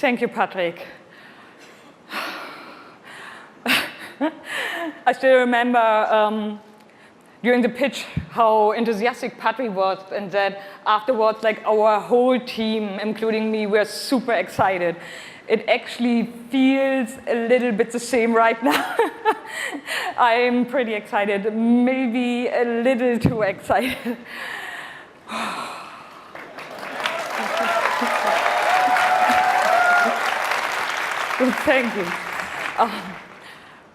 Thank you, Patrick. I still remember during the pitch how enthusiastic Patrick was, and that afterwards, like, our whole team, including me, were super excited. It actually feels a little bit the same right now. I'm pretty excited, maybe a little too excited. Thank you.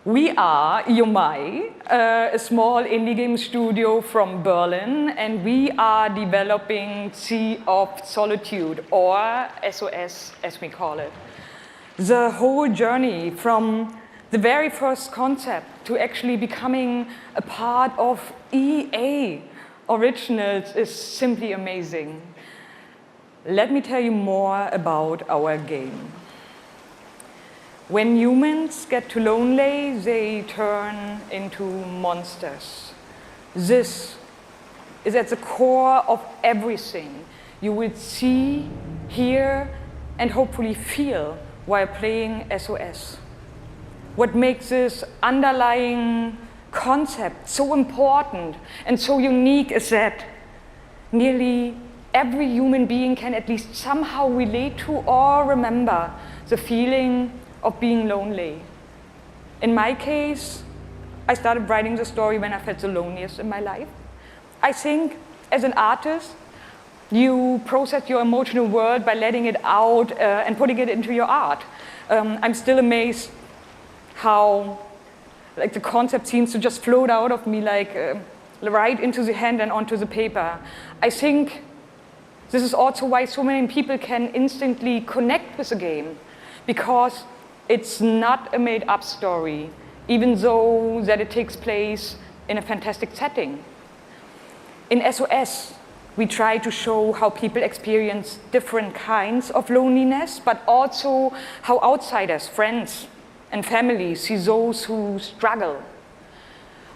We are jo-mei, a small indie game studio from Berlin, and we are developing Sea of Solitude, or SOS as we call it. The whole journey from the very first concept to actually becoming a part of EA Originals is simply amazing. Let me tell you more about our game. When humans get too lonely, they turn into monsters. This is at the core of everything you will see, hear, and hopefully feel while playing SOS. What makes this underlying concept so important and so unique is that nearly every human being can at least somehow relate to or remember the feeling of being lonely. In my case, I started writing the story when I felt the loneliest in my life. I think as an artist, you process your emotional world by letting it out and putting it into your art. I'm still amazed how the concept seems to just float out of me right into the hand and onto the paper. I think this is also why so many people can instantly connect with the game, because it's not a made-up story, even though that it takes place in a fantastic setting. In SOS, we try to show how people experience different kinds of loneliness, but also how outsiders, friends, and families see those who struggle.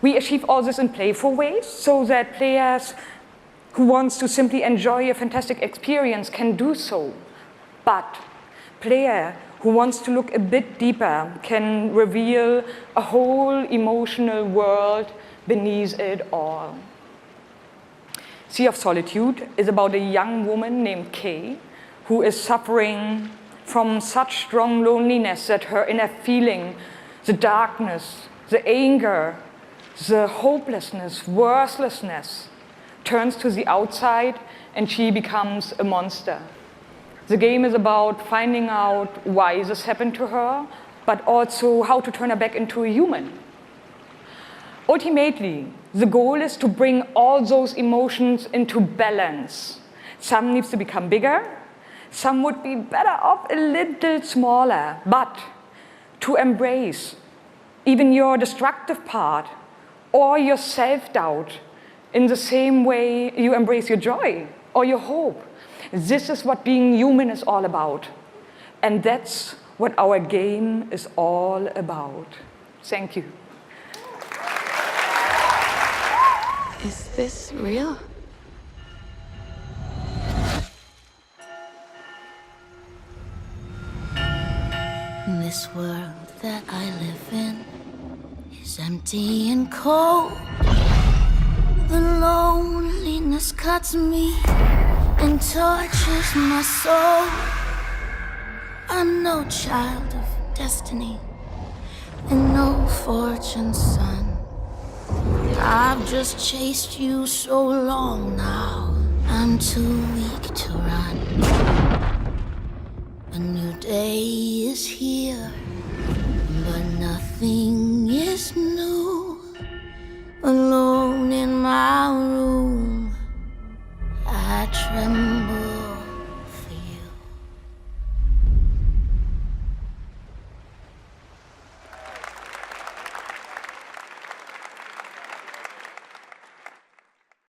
We achieve all this in playful ways so that players who want to simply enjoy a fantastic experience can do so. But player who wants to look a bit deeper can reveal a whole emotional world beneath it all. Sea of Solitude is about a young woman named Kay who is suffering from such strong loneliness that her inner feeling, the darkness, the anger, the hopelessness, worthlessness, turns to the outside and she becomes a monster. The game is about finding out why this happened to her, but also how to turn her back into a human. Ultimately, the goal is to bring all those emotions into balance. Some needs to become bigger, some would be better off a little smaller, but to embrace even your destructive part or your self-doubt in the same way you embrace your joy or your hope. This is what being human is all about. And that's what our game is all about. Thank you. Is this real? This world that I live in is empty and cold. The loneliness cuts me and tortures my soul. I'm no child of destiny and no fortune's son. I've just chased you so long now, I'm too weak to run. A new day is here, but nothing is new. Alone